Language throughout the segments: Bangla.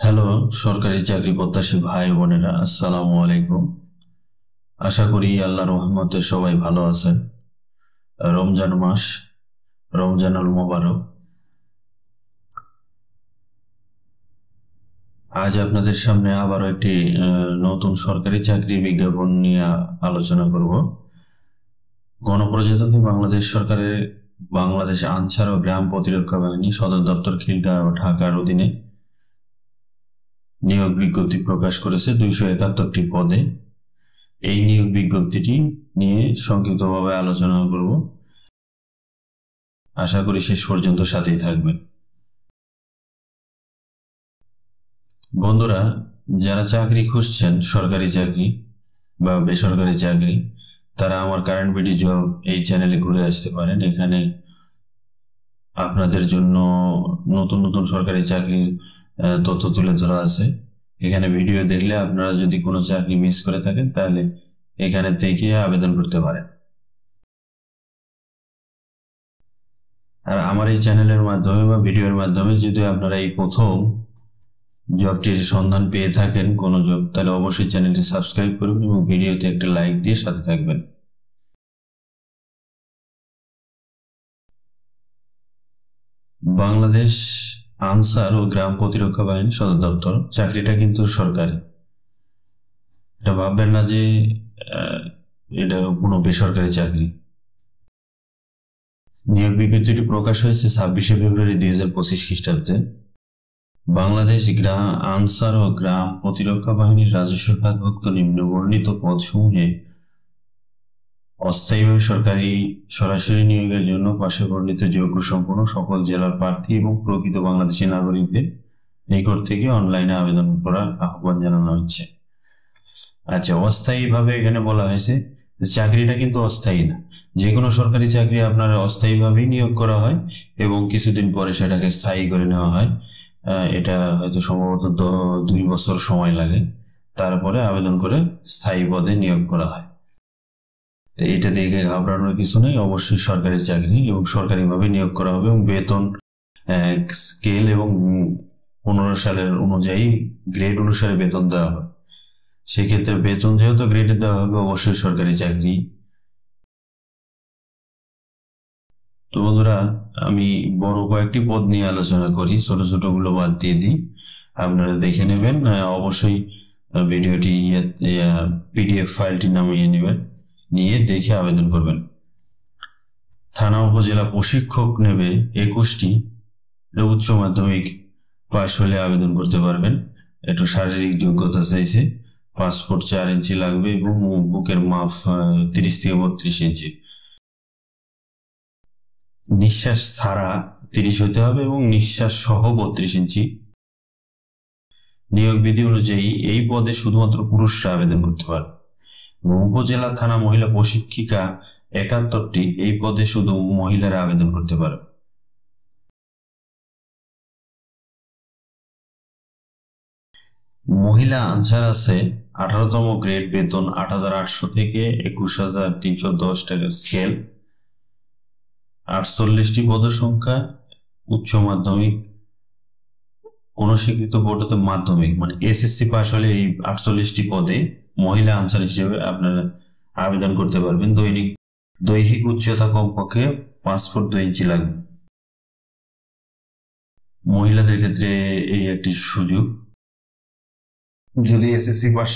হ্যালো, সরকারি চাকরি প্রত্যাশী ভাই বোনেরা, আসসালামু আলাইকুম। আশা করি আল্লাহর রহমতে সবাই ভালো আছেন। রমজান মাস, রমজানুল মোবারক। আজ আপনাদের সামনে আবারও একটি নতুন সরকারি চাকরি বিজ্ঞাপন নিয়ে আলোচনা করব। গণপ্রজাতন্ত্রী বাংলাদেশ সরকারের বাংলাদেশ আনসার ও গ্রাম প্রতিরক্ষা বাহিনী সদর দপ্তর খিলগাঁও ঢাকার অধীনে নিয়োগ বিজ্ঞপ্তি প্রকাশ করেছে 271টি পদে। এই নিয়োগ বিজ্ঞপ্তিটি নিয়ে সংক্ষিপ্তভাবে আলোচনা করব। আশা করি শেষ পর্যন্ত সাথেই থাকবেন। বন্ধুরা, যারা চাকরি খুঁজছেন, সরকারি চাকরি বা বেসরকারি চাকরি, তারা আমার কারেন্ট বিডি জব এই চ্যানেলে ঘুরে আসতে পারেন। এখানে আপনাদের জন্য নতুন নতুন সরকারি চাকরির তথ্য তুলে ধরা আছে। এখানে ভিডিও দেখলে আপনারা যদি কোনো চাকরি মিস করে থাকেন তাহলে এখানে থেকে আবেদন করতে পারেন। আর আমার এই চ্যানেলের মাধ্যমে বা ভিডিওর মাধ্যমে যদি আপনারা এই প্রথম জবটির সন্ধান পেয়ে থাকেন কোনো জব, তাহলে অবশ্যই চ্যানেলটি সাবস্ক্রাইব করবেন এবং ভিডিওতে একটা লাইক দিয়ে সাথে থাকবেন। বাংলাদেশ আনসার ও গ্রাম প্রতিরক্ষা বাহিনী সদর দপ্তর, চাকরিটা কিন্তু সরকারি। এটা ভাববেন না যে এটা কোনো বেসরকারি চাকরি। নিয়োগ বিজ্ঞপ্তিটি প্রকাশ হয়েছে 26শে ফেব্রুয়ারি 2025 খ্রিস্টাব্দে। বাংলাদেশ আনসার ও গ্রাম প্রতিরক্ষা বাহিনীর রাজস্ব খাতভুক্ত নিম্নবর্ণিত পদসমূহে অস্থায়ীভাবে সরকারি সরাসরি নিয়োগের জন্য পাশে বর্ণিত যোগ্য সম্পন্ন সকল জেলার প্রার্থী এবং প্রকৃত বাংলাদেশী নাগরিকদের নিকট থেকে অনলাইনে আবেদন করার আহ্বান জানানো হচ্ছে। আচ্ছা, অস্থায়ীভাবে এখানে বলা হয়েছে, চাকরিটা কিন্তু অস্থায়ী না। যে কোনো সরকারি চাকরি আপনার অস্থায়ীভাবেই নিয়োগ করা হয় এবং কিছুদিন পরে সেটাকে স্থায়ী করে নেওয়া হয়। এটা হয়তো সম্ভবত 2 বছর সময় লাগে, তারপরে আবেদন করে স্থায়ী পদে নিয়োগ করা হয়। তো এটা দেখে ঘাবড়ানোর কিছু নেই, অবশ্যই সরকারি চাকরি এবং সরকারিভাবে নিয়োগ করা হবে এবং বেতন স্কেল এবং 15 সালের অনুযায়ী গ্রেড অনুসারে বেতন দেওয়া হবে। সেক্ষেত্রে বেতন যেহেতু গ্রেডে দেওয়া হবে, অবশ্যই সরকারি চাকরি। তো বন্ধুরা, আমি বড় কয়েকটি পদ নিয়ে আলোচনা করি, ছোট ছোট গুলো বাদ দিয়ে দিই। আপনারা দেখে নেবেন। অবশ্যই ভিডিওটি পিডিএফ ফাইলটি নামিয়ে নেবেন, নিয়ে দেখে আবেদন করবেন। থানা উপজেলা প্রশিক্ষক নেবে 21টি। উচ্চ মাধ্যমিক পাশ হলে আবেদন করতে পারবেন। একটু শারীরিক যোগ্যতা চাইছে, পাসপোর্ট 4 ইঞ্চি লাগবে এবং বুকের মাপ 30 থেকে 32 ইঞ্চি। নিঃশ্বাস ছাড়া 30 হতে হবে এবং নিঃশ্বাস সহ 32 ইঞ্চি। নিয়োগ বিধি অনুযায়ী এই পদে শুধুমাত্র পুরুষরা আবেদন করতে পারে। উপজেলা থানা মহিলা প্রশিক্ষিকা 71টি। এই পদে শুধু মহিলারা আবেদন করতে পারে। মহিলা আনসার আছে 18তম গ্রেড, বেতন 8,800 থেকে 21,310 টাকা স্কেল। 48টি পদসংখ্যা। উচ্চ মাধ্যমিক কোন স্বীকৃত বোর্ড হতে মাধ্যমিক মানে এসএসসি পাস হলে এই 48টি পদে মহিলা আনসার হিসেবে আপনারা আবেদন করতে পারবেন। দৈহিক উচ্চতা কমপক্ষে 5 ফুট 2 ইঞ্চি লাগবে। মহিলাদের ক্ষেত্রে এই একটি সুযোগ, যদি এসএসসি পাস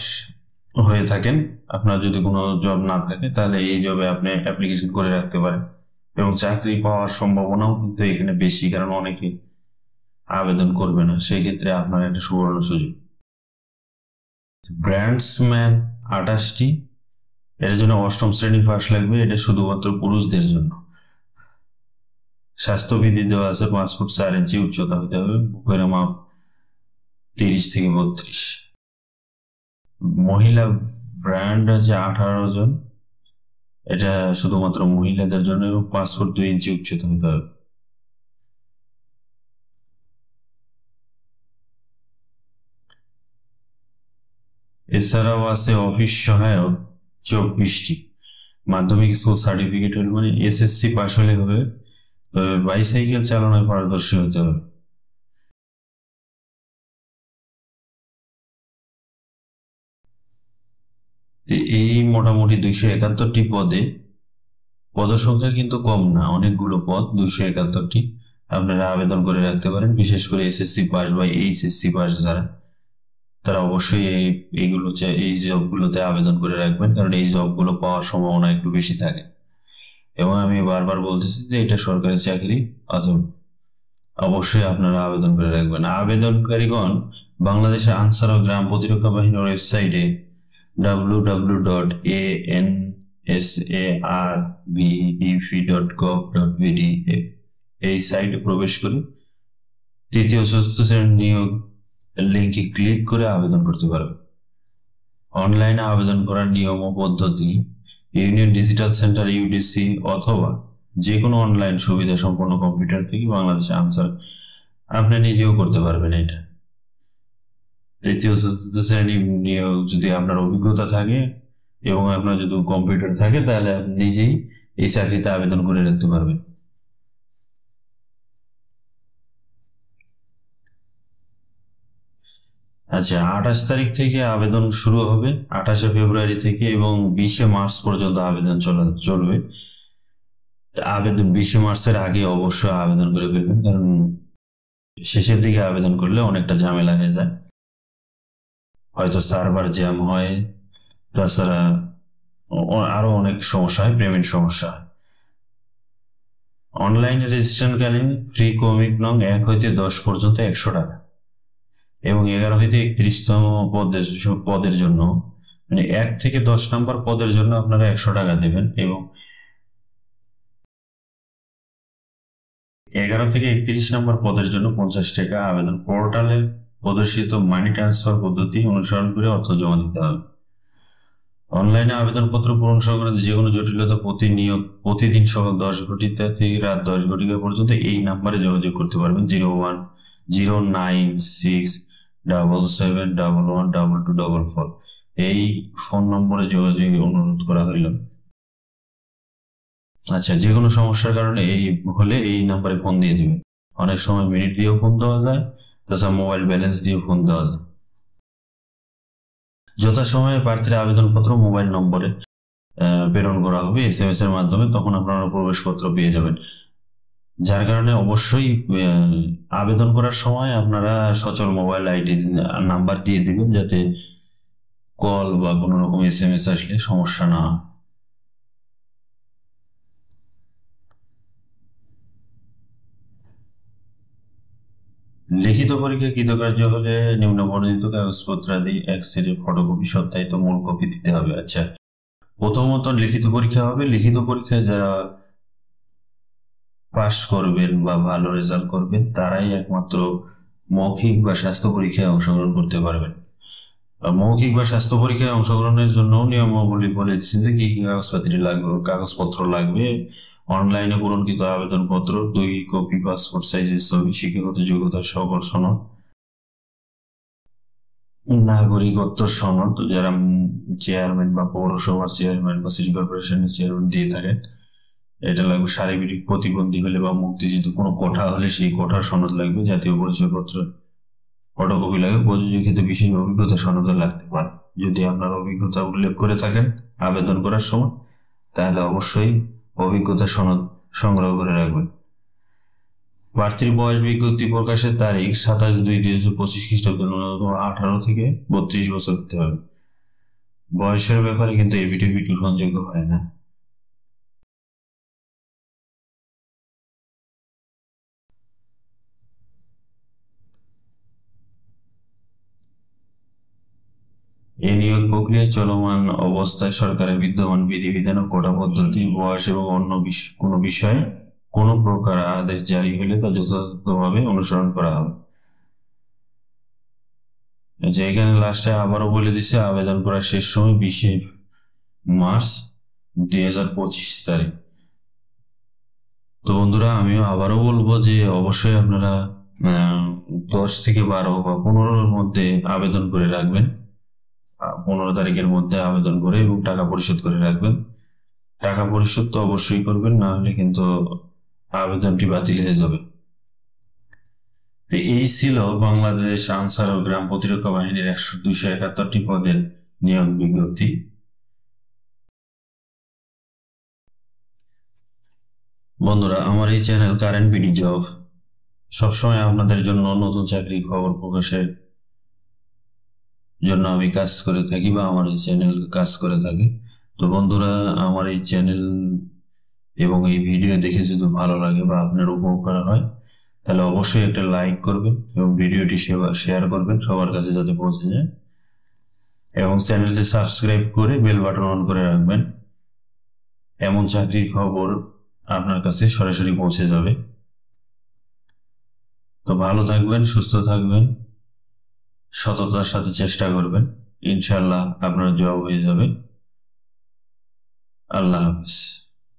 হয়ে থাকেন, আপনার যদি কোনো জব না থাকে তাহলে এই জবে আপনি অ্যাপ্লিকেশন করে রাখতে পারেন এবং চাকরি পাওয়ার সম্ভাবনাও কিন্তু এখানে বেশি, কারণ অনেকে আবেদন করবে না। সেক্ষেত্রে আপনার একটা সুবর্ণ সুযোগ। ব্র্যান্ডসম্যান 28টি। এর জন্য 8ম শ্রেণী পাস লাগবে। এটা শুধুমাত্র পুরুষদের জন্য। স্বাস্থ্যবিধি দেওয়া আছে, 5 ফুট 4 ইঞ্চি উচ্চতা হতে হবে, বুকের মাপ 30 থেকে 32। মহিলা ব্র্যান্ড আছে 18 জন। এটা শুধুমাত্র মহিলাদের জন্য এবং 5 ফুট 2 ইঞ্চি উচ্চতা হতে হবে। এছাড়াও আছে অফিস সহায়ক 24টি। মাধ্যমিক স্কুল সার্টিফিকেট হলে মানে এসএসসি পাস হলে হবে, বাইসাইকেল চালানোয় পারদর্শী হতে হবে। এই মোটামুটি 271টি পদে পদসংখ্যা কিন্তু কম না, অনেকগুলো পদ, 271টি। আপনারা আবেদন করে রাখতে পারেন, বিশেষ করে এসএসসি পাস বা এইচএসসি পাস যারা, তারা অবশ্যই এই জবগুলোতে আবেদন করে রাখবেন, কারণ এই জবগুলো পাওয়ার সম্ভাবনা একটু বেশি থাকে। এবং আমি বারবার বলতেছি যে এটা সরকারি চাকরি, অথবা অবশ্যই আপনারা আবেদন করে রাখবেন। আবেদনকারীগণ বাংলাদেশের আনসার ও গ্রাম প্রতিরক্ষা বাহিনীর ওয়েবসাইটে www.ansarbdp.gov.bd এই সাইটে প্রবেশ করে তৃতীয় চতুর্থ শ্রেণীর নিয়োগ লিঙ্কে ক্লিক করে আবেদন করতে পারবে। অনলাইনে আবেদন করার নিয়ম ও পদ্ধতি ইউনিয়ন ডিজিটাল সেন্টার ইউডিসি অথবা যে কোনো অনলাইন সুবিধা সম্পন্ন কম্পিউটার থেকে বাংলাদেশে আনসার আপনি নিজেও করতে পারবেন। এটা তৃতীয় চতুর্থ শ্রেণী নিয়োগ যদি আপনার অভিজ্ঞতা থাকে এবং আপনার যদি কম্পিউটার থাকে, তাহলে আপনি নিজেই এই চাকরিতে আবেদন করে রাখতে পারবেন। আচ্ছা, 28 তারিখ থেকে আবেদন শুরু হবে, 28শে ফেব্রুয়ারি থেকে, এবং 20শে মার্চ পর্যন্ত আবেদন চলবে। আবেদন 20শে মার্চের আগে অবশ্যই আবেদন করে ফেলবেন, কারণ শেষের দিকে আবেদন করলে অনেকটা ঝামেলা হয়ে যায়, হয়তো সার্ভার জ্যাম হয়, তাছাড়া আরো অনেক সমস্যা হয়, পেমেন্ট সমস্যা হয়। অনলাইনে রেজিস্ট্রেশনকালীন ফ্রি ক্রমিক নং 1 হইতে 10 পর্যন্ত 100 টাকা, এবং 11 হইতে 31তম পদের জন্য, মানে 1 থেকে 10 নম্বর পদের জন্য আপনারা 100 টাকা দেবেন, এবং 11 থেকে 31 নম্বর পদের জন্য 50 টাকা আবেদন পোর্টালে প্রদর্শিত মানি ট্রান্সফার পদ্ধতি অনুসরণ করে অর্থ জমা দিতে হবে। অনলাইনে আবেদনপত্র পূরণ সংক্রান্ত যে কোনো জটিলতা প্রতিদিন সকাল 10 ঘটিকা থেকে রাত 10 ঘটিকা পর্যন্ত এই নাম্বারে যোগাযোগ করতে পারবেন, 010967711244। এই ফোন নম্বরে যোগাযোগ অনুরোধ করা হইল। আচ্ছা, যে কোনো সমস্যার কারণে এই নাম্বারে ফোন দিয়ে দিবেন। অনেক সময় মিনিট দিয়েও ফোন দেওয়া যায়, তাছাড়া মোবাইল ব্যালেন্স দিয়েও ফোন দেওয়া যায়। যথাসময়ে প্রার্থীর আবেদনপত্র মোবাইল নম্বরে প্রেরণ করা হবে SMS এর মাধ্যমে, তখন আপনারা প্রবেশপত্র পেয়ে যাবেন। যার কারণে অবশ্যই আবেদন করার সময় আপনারা সচল মোবাইল আইডি নাম্বার দিয়ে দিবেন, যাতে কল বা কোনো রকম SMS আসলে সমস্যা না হয়। লিখিত পরীক্ষা কৃতকার্য হলে নিম্নবর্ণিত কাগজপত্রাদি এক সেটের ফটোকপি সত্যায়িত মূল কপি দিতে হবে। আচ্ছা, প্রথমত লিখিত পরীক্ষা হবে। লিখিত পরীক্ষায় যারা পাস করবেন বা ভালো রেজাল্ট করবেন, তারাই একমাত্র মৌখিক বা স্বাস্থ্য পরীক্ষায় অংশগ্রহণ করতে পারবেন। মৌখিক বা স্বাস্থ্য পরীক্ষায় অংশগ্রহণের জন্য নিয়মাবলী বলে দিচ্ছি যে কি কি কাগজপত্র লাগবে। অনলাইনে পূরণকৃত আবেদনপত্র, 2 কপি পাসপোর্ট সাইজের ছবি, শিক্ষাগত যোগ্যতার সকল সনদ, নাগরিকত্ব সনদ, যারা চেয়ারম্যান বা পৌরসভার চেয়ারম্যান বা সিটি কর্পোরেশনের চেয়ারম্যান দিয়ে থাকেন, এটা লাগবে। শারীরিক প্রতিবন্ধী হলে বা মুক্তিযুদ্ধ কোনো কোঠা হলে সেই কোঠার সনদ লাগবে। জাতীয় পরিচয়পত্র ফটোকপি লাগবে। প্রযোজ্য ক্ষেত্রে বিশেষ অভিজ্ঞতা সনদ লাগতে পারে। যদি আপনার অভিজ্ঞতা উল্লেখ করে থাকেন আবেদন করার সময়, তাহলে অবশ্যই অভিজ্ঞতা সনদ সংগ্রহ করে রাখবেন। প্রার্থীর বয়স বিজ্ঞপ্তি প্রকাশের তারিখ 27/2/2025 খ্রিস্টাব্দ, ন্যূনতম 18 থেকে 32 বছর হতে হবে। বয়সের ব্যাপারে কিন্তু এফিডেভিট গ্রহণযোগ্য হয় না। এই নিয়োগ প্রক্রিয়া চলমান অবস্থায় সরকারের বিদ্যমান বিধিবিধান ও কোটা পদ্ধতি, বয়স এবং অন্য কোনো বিষয়ে কোনো প্রকার আদেশ জারি হলে তা যথাযথভাবে অনুসরণ করা হবে। যে এখানে লাস্টে আবারও বলে দিচ্ছে আবেদন করার শেষ সময় 20শে মার্চ 2025 তারিখ। তো বন্ধুরা, আমিও আবারও বলবো যে অবশ্যই আপনারা 10 থেকে 12 বা 15-র মধ্যে আবেদন করে রাখবেন। 15 তারিখের মধ্যে আবেদন করে এবং টাকা পরিশোধ করে রাখবেন। টাকা পরিশোধ তো অবশ্যই করবেন, না হলে কিন্তু আবেদনটি বাতিল হয়ে যাবে। তো এই ছিল বাংলাদেশ আনসার ও গ্রাম প্রতিরক্ষা বাহিনীর 271টি পদের নিয়োগ বিজ্ঞপ্তি। বন্ধুরা, আমার এই চ্যানেল কারেন্ট বিডি জব সবসময় আপনাদের জন্য নতুন চাকরির খবর প্রকাশের জন্য আমি কাজ করে থাকি বা আমার এই চ্যানেল কাজ করে থাকে। তো বন্ধুরা, আমার এই চ্যানেল এবং এই ভিডিও দেখে যদি ভালো লাগে বা আপনার উপকার হয়, তাহলে অবশ্যই একটা লাইক করবেন এবং ভিডিওটি শেয়ার করবেন সবার কাছে যাতে পৌঁছে যায়, এবং চ্যানেলটি সাবস্ক্রাইব করে বেল বাটন অন করে রাখবেন। এমন চাকরির খবর আপনার কাছে সরাসরি পৌঁছে যাবে। তো ভালো থাকবেন, সুস্থ থাকবেন, সততার সাথে চেষ্টা করবেন, ইনশাল্লাহ আপনার জব হয়ে যাবে। আল্লাহ হাফেজ।